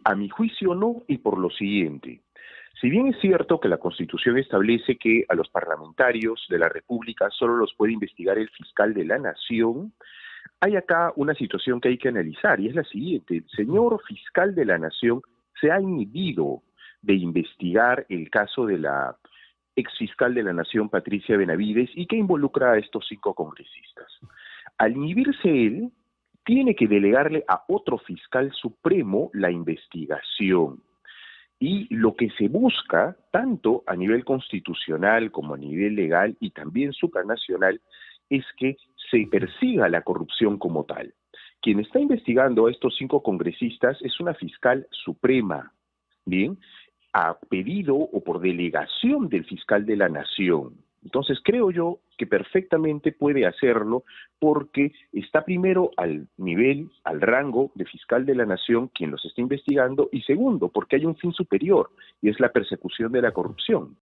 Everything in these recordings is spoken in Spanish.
a mi juicio no, y por lo siguiente. Si bien es cierto que la Constitución establece que a los parlamentarios de la República solo los puede investigar el fiscal de la Nación, hay acá una situación que hay que analizar, y es la siguiente. El señor fiscal de la Nación se ha inhibido de investigar el caso de la exfiscal de la Nación, Patricia Benavides, y que involucra a estos 5 congresistas. Al inhibirse él, tiene que delegarle a otro fiscal supremo la investigación. Y lo que se busca, tanto a nivel constitucional como a nivel legal y también supranacional, es que se persiga la corrupción como tal. Quien está investigando a estos 5 congresistas es una fiscal suprema, ¿bien? A pedido o por delegación del fiscal de la Nación. Entonces creo yo que perfectamente puede hacerlo porque está primero al nivel, al rango de fiscal de la Nación quien los está investigando, y segundo, porque hay un fin superior y es la persecución de la corrupción.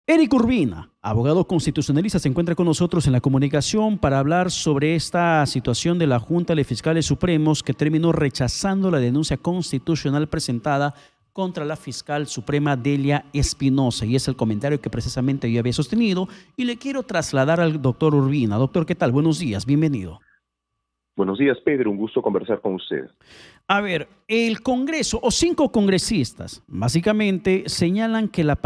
Eric Urbina, abogado constitucionalista, se encuentra con nosotros en la comunicación para hablar sobre esta situación de la Junta de Fiscales Supremos que terminó rechazando la denuncia constitucional presentada contra la fiscal suprema Delia Espinosa, y es el comentario que precisamente yo había sostenido y le quiero trasladar al doctor Urbina. Doctor, ¿qué tal? Buenos días, bienvenido. Buenos días, Pedro, un gusto conversar con usted. A ver, el Congreso o 5 congresistas básicamente señalan que la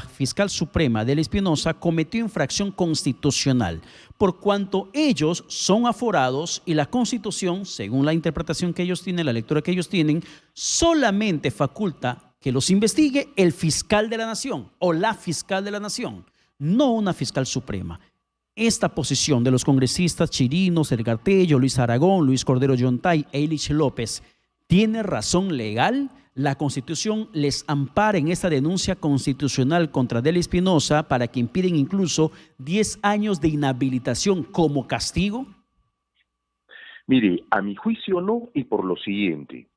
fiscal suprema Delia Espinosa cometió infracción constitucional por cuanto ellos son aforados y la Constitución, según la interpretación que ellos tienen, la lectura que ellos tienen, solamente faculta que los investigue el fiscal de la Nación o la fiscal de la Nación, no una fiscal suprema. Esta posición de los congresistas Chirinos, Edgar Tello, Luis Aragón, Luis Cordero Yontay e Eilich López, ¿tiene razón legal? ¿La Constitución les ampara en esta denuncia constitucional contra Delia Espinosa para que impiden incluso 10 años de inhabilitación como castigo? Mire, a mi juicio no, y por lo siguiente.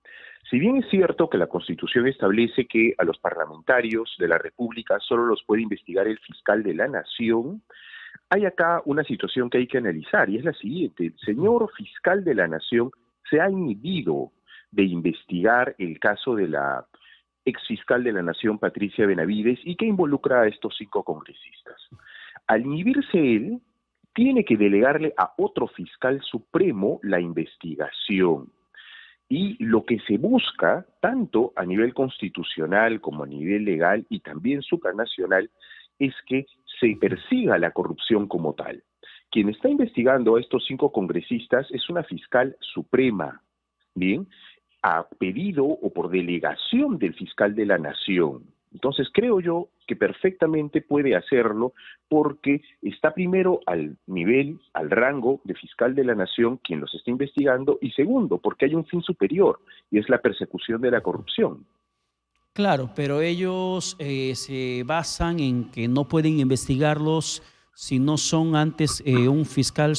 Si bien es cierto que la Constitución establece que a los parlamentarios de la República solo los puede investigar el fiscal de la Nación, hay acá una situación que hay que analizar, y es la siguiente. El señor fiscal de la Nación se ha inhibido de investigar el caso de la exfiscal de la Nación, Patricia Benavides, y que involucra a estos 5 congresistas. Al inhibirse él, tiene que delegarle a otro fiscal supremo la investigación. Y lo que se busca, tanto a nivel constitucional como a nivel legal y también supranacional, es que se persiga la corrupción como tal. Quien está investigando a estos 5 congresistas es una fiscal suprema, ¿bien? A pedido o por delegación del fiscal de la Nación. Entonces creo yo que perfectamente puede hacerlo porque está primero al nivel, al rango de fiscal de la Nación quien los está investigando, y segundo, porque hay un fin superior y es la persecución de la corrupción. Claro, pero ellos se basan en que no pueden investigarlos si no son antes un fiscal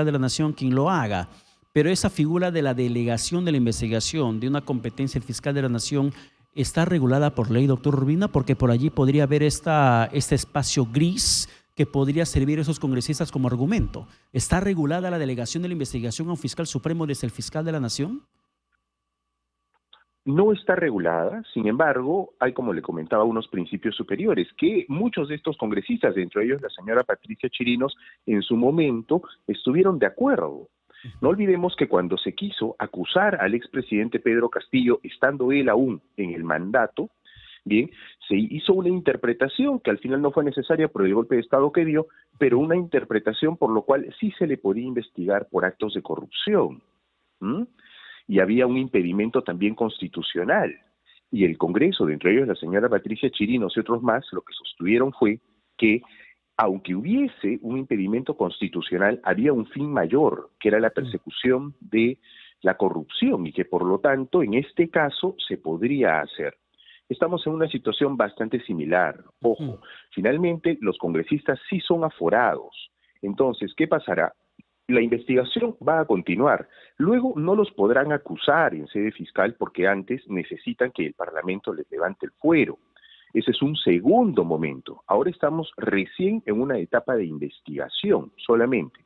de la Nación quien lo haga. Pero esa figura de la delegación de la investigación de una competencia del fiscal de la Nación está regulada por ley, doctor Urbina, porque por allí podría haber este espacio gris que podría servir a esos congresistas como argumento. ¿Está regulada la delegación de la investigación a un fiscal supremo desde el fiscal de la Nación? No está regulada, sin embargo, hay, como le comentaba, unos principios superiores que muchos de estos congresistas, entre ellos la señora Patricia Chirinos, en su momento estuvieron de acuerdo. No olvidemos que cuando se quiso acusar al expresidente Pedro Castillo, estando él aún en el mandato, bien, se hizo una interpretación que al final no fue necesaria por el golpe de Estado que dio, pero una interpretación por lo cual sí se le podía investigar por actos de corrupción. Y había un impedimento también constitucional. Y el Congreso, de entre ellos la señora Patricia Chirinos y otros más, lo que sostuvieron fue que, aunque hubiese un impedimento constitucional, había un fin mayor, que era la persecución de la corrupción, y que por lo tanto, en este caso, se podría hacer. Estamos en una situación bastante similar. Ojo, finalmente los congresistas sí son aforados. Entonces, ¿qué pasará? La investigación va a continuar. Luego no los podrán acusar en sede fiscal porque antes necesitan que el Parlamento les levante el fuero. Ese es un segundo momento. Ahora estamos recién en una etapa de investigación solamente.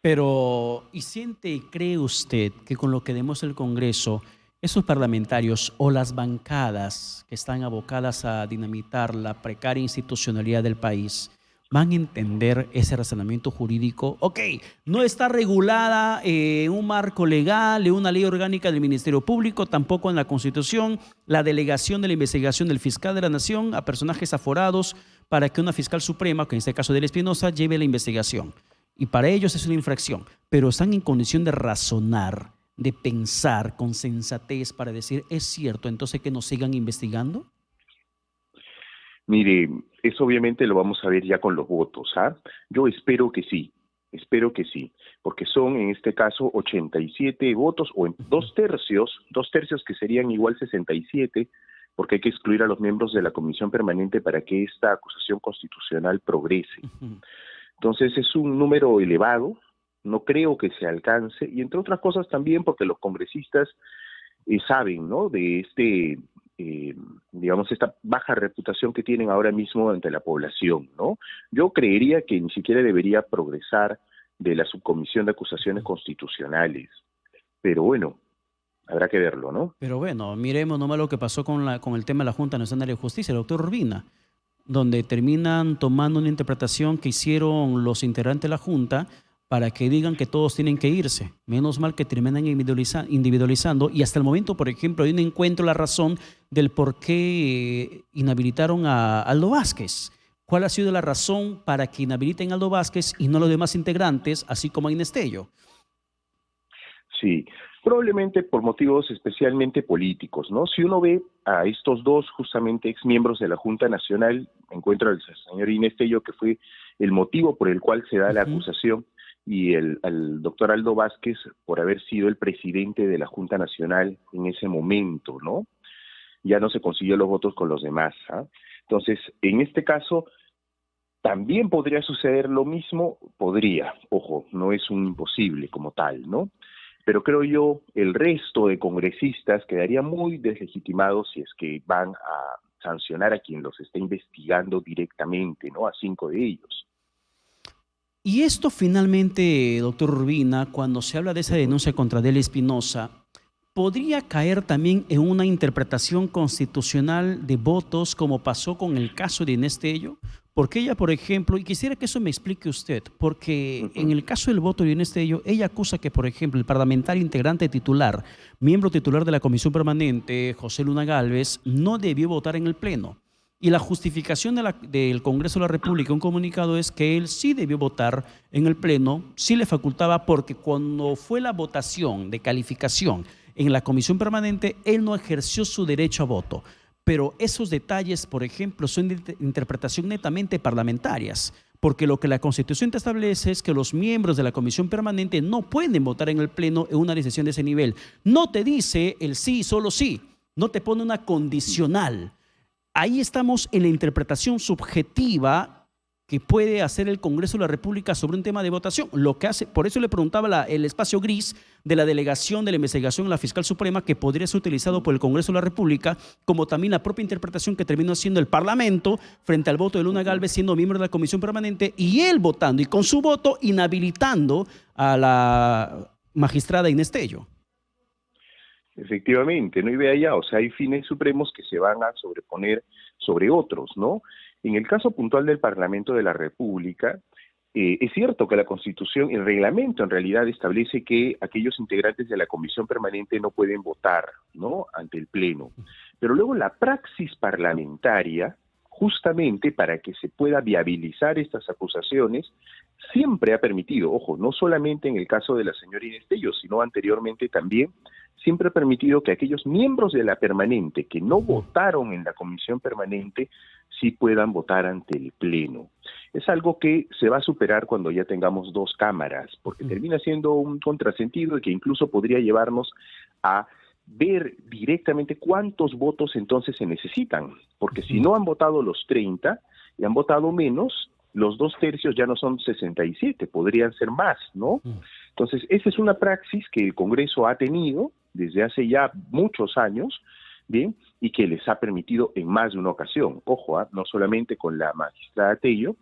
Pero, ¿y siente y cree usted que con lo que demuestra el Congreso, esos parlamentarios o las bancadas que están abocadas a dinamitar la precaria institucionalidad del país van a entender ese razonamiento jurídico? Ok, no está regulada en un marco legal, en una ley orgánica del Ministerio Público, tampoco en la Constitución, la delegación de la investigación del fiscal de la Nación a personajes aforados para que una fiscal suprema, que en este caso de Espinosa, lleve la investigación. Y para ellos es una infracción, pero están en condición de razonar, de pensar con sensatez para decir, es cierto, entonces que nos sigan investigando. Mire, eso obviamente lo vamos a ver ya con los votos, ¿ah? Yo espero que sí, porque son en este caso 87 votos o en dos tercios que serían igual 67, porque hay que excluir a los miembros de la Comisión Permanente para que esta acusación constitucional progrese. Entonces es un número elevado, no creo que se alcance, y entre otras cosas también porque los congresistas saben, ¿no?, de digamos, esta baja reputación que tienen ahora mismo ante la población, ¿no? Yo creería que ni siquiera debería progresar de la subcomisión de acusaciones constitucionales, pero bueno, habrá que verlo, ¿no? Pero bueno, miremos nomás lo que pasó con el tema de la Junta Nacional de Justicia, el doctor Urbina, donde terminan tomando una interpretación que hicieron los integrantes de la Junta para que digan que todos tienen que irse. Menos mal que terminan individualizando y hasta el momento, por ejemplo, yo no encuentro la razón del por qué inhabilitaron a Aldo Vázquez. ¿Cuál ha sido la razón para que inhabiliten a Aldo Vázquez y no los demás integrantes, así como a Inés Tello? Sí, probablemente por motivos especialmente políticos, ¿no? Si uno ve a estos dos justamente exmiembros de la Junta Nacional, encuentra al señor Inés Tello, que fue el motivo por el cual se da la acusación, y al doctor Aldo Vázquez por haber sido el presidente de la Junta Nacional en ese momento, ¿no? Ya no se consiguió los votos con los demás, ¿ah? Entonces, en este caso, también podría suceder lo mismo, ojo, no es un imposible como tal, ¿no? Pero creo yo, el resto de congresistas quedaría muy deslegitimados si es que van a sancionar a quien los está investigando directamente, ¿no? A 5 de ellos. Y esto finalmente, doctor Urbina, cuando se habla de esa denuncia contra Adele Espinosa, ¿podría caer también en una interpretación constitucional de votos como pasó con el caso de Inés Tello? Porque ella, por ejemplo, y quisiera que eso me explique usted, porque en el caso del voto de Inés Tello, ella acusa que, por ejemplo, el parlamentario integrante titular, miembro titular de la Comisión Permanente, José Luna Gálvez, no debió votar en el Pleno. Y la justificación del Congreso de la República, un comunicado, es que él sí debió votar en el Pleno, sí le facultaba, porque cuando fue la votación de calificación en la Comisión Permanente, él no ejerció su derecho a voto. Pero esos detalles, por ejemplo, son de interpretación netamente parlamentarias, porque lo que la Constitución te establece es que los miembros de la Comisión Permanente no pueden votar en el Pleno en una decisión de ese nivel. No te dice el sí, solo sí, no te pone una condicional. Ahí estamos en la interpretación subjetiva que puede hacer el Congreso de la República sobre un tema de votación. Lo que hace, por eso le preguntaba el espacio gris de la delegación de la investigación a la Fiscal Suprema, que podría ser utilizado por el Congreso de la República, como también la propia interpretación que terminó haciendo el Parlamento frente al voto de Luna Gálvez siendo miembro de la Comisión Permanente y él votando y con su voto inhabilitando a la magistrada Inés Tello. Efectivamente, no, y vea ya, o sea, hay fines supremos que se van a sobreponer sobre otros, ¿no? En el caso puntual del Parlamento de la República, es cierto que la Constitución, el reglamento en realidad establece que aquellos integrantes de la Comisión Permanente no pueden votar, ¿no?, ante el Pleno, pero luego la praxis parlamentaria, justamente para que se pueda viabilizar estas acusaciones, siempre ha permitido, ojo, no solamente en el caso de la señora Inés Tello, sino anteriormente también, siempre ha permitido que aquellos miembros de la permanente que no votaron en la comisión permanente sí puedan votar ante el Pleno. Es algo que se va a superar cuando ya tengamos dos cámaras, porque termina siendo un contrasentido y que incluso podría llevarnos a ver directamente cuántos votos entonces se necesitan, porque si no han votado los 30 y han votado menos, los 2/3 ya no son 67, podrían ser más, ¿no? Entonces, esa es una praxis que el Congreso ha tenido desde hace ya muchos años, ¿bien?, y que les ha permitido en más de una ocasión, ojo, no solamente con la magistrada Tello,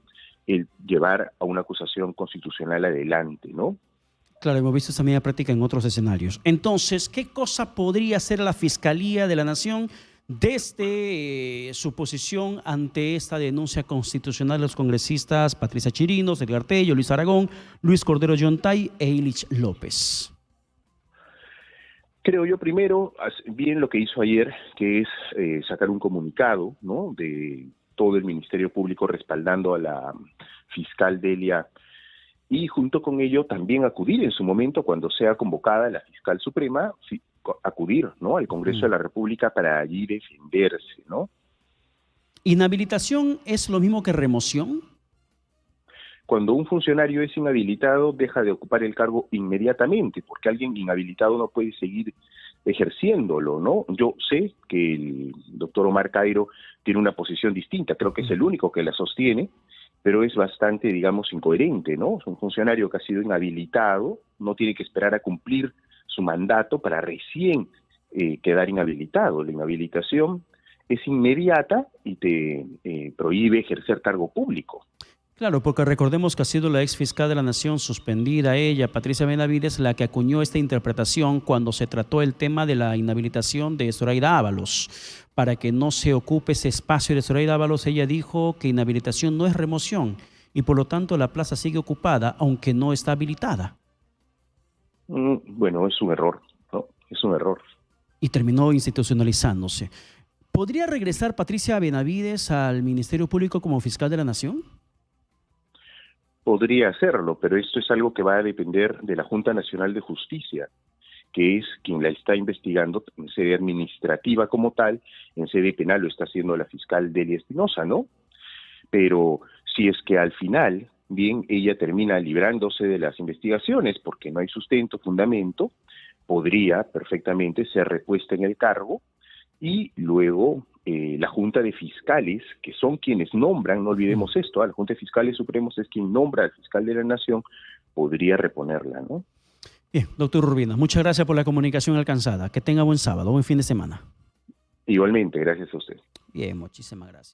el llevar a una acusación constitucional adelante, ¿no? Claro, hemos visto esa medida práctica en otros escenarios. Entonces, ¿qué cosa podría hacer la Fiscalía de la Nación desde su posición ante esta denuncia constitucional de los congresistas Patricia Chirinos, Edgar Tello, Luis Aragón, Luis Cordero Yontay e Illich López? Creo yo primero, bien lo que hizo ayer, que es sacar un comunicado, ¿no?, de todo el Ministerio Público respaldando a la fiscal Delia, y junto con ello también acudir en su momento, cuando sea convocada la fiscal suprema, acudir, ¿no?, al Congreso de la República para allí defenderse, ¿no? ¿Inhabilitación es lo mismo que remoción? Cuando un funcionario es inhabilitado, deja de ocupar el cargo inmediatamente, porque alguien inhabilitado no puede seguir ejerciéndolo, ¿no? Yo sé que el doctor Omar Cairo tiene una posición distinta, creo que es el único que la sostiene, pero es bastante, digamos, incoherente, ¿no? Es un funcionario que ha sido inhabilitado, no tiene que esperar a cumplir su mandato para recién quedar inhabilitado. La inhabilitación es inmediata y te prohíbe ejercer cargo público. Claro, porque recordemos que ha sido la ex fiscal de la Nación suspendida, ella, Patricia Benavides, la que acuñó esta interpretación cuando se trató el tema de la inhabilitación de Zoraida Ábalos. Para que no se ocupe ese espacio de Zoraida Ábalos, ella dijo que inhabilitación no es remoción y por lo tanto la plaza sigue ocupada aunque no está habilitada. Bueno, es un error, ¿no? Es un error. Y terminó institucionalizándose. ¿Podría regresar Patricia Benavides al Ministerio Público como fiscal de la Nación? Podría hacerlo, pero esto es algo que va a depender de la Junta Nacional de Justicia, que es quien la está investigando en sede administrativa como tal. En sede penal lo está haciendo la fiscal Delia Espinosa, ¿no? Pero si es que al final, bien, ella termina librándose de las investigaciones porque no hay sustento, fundamento, podría perfectamente ser repuesta en el cargo y luego la Junta de Fiscales, que son quienes nombran, no olvidemos esto, la Junta de Fiscales Supremos es quien nombra al fiscal de la Nación, podría reponerla, ¿no? Bien, doctor Urbina, muchas gracias por la comunicación alcanzada. Que tenga buen sábado, buen fin de semana. Igualmente, gracias a usted. Bien, muchísimas gracias.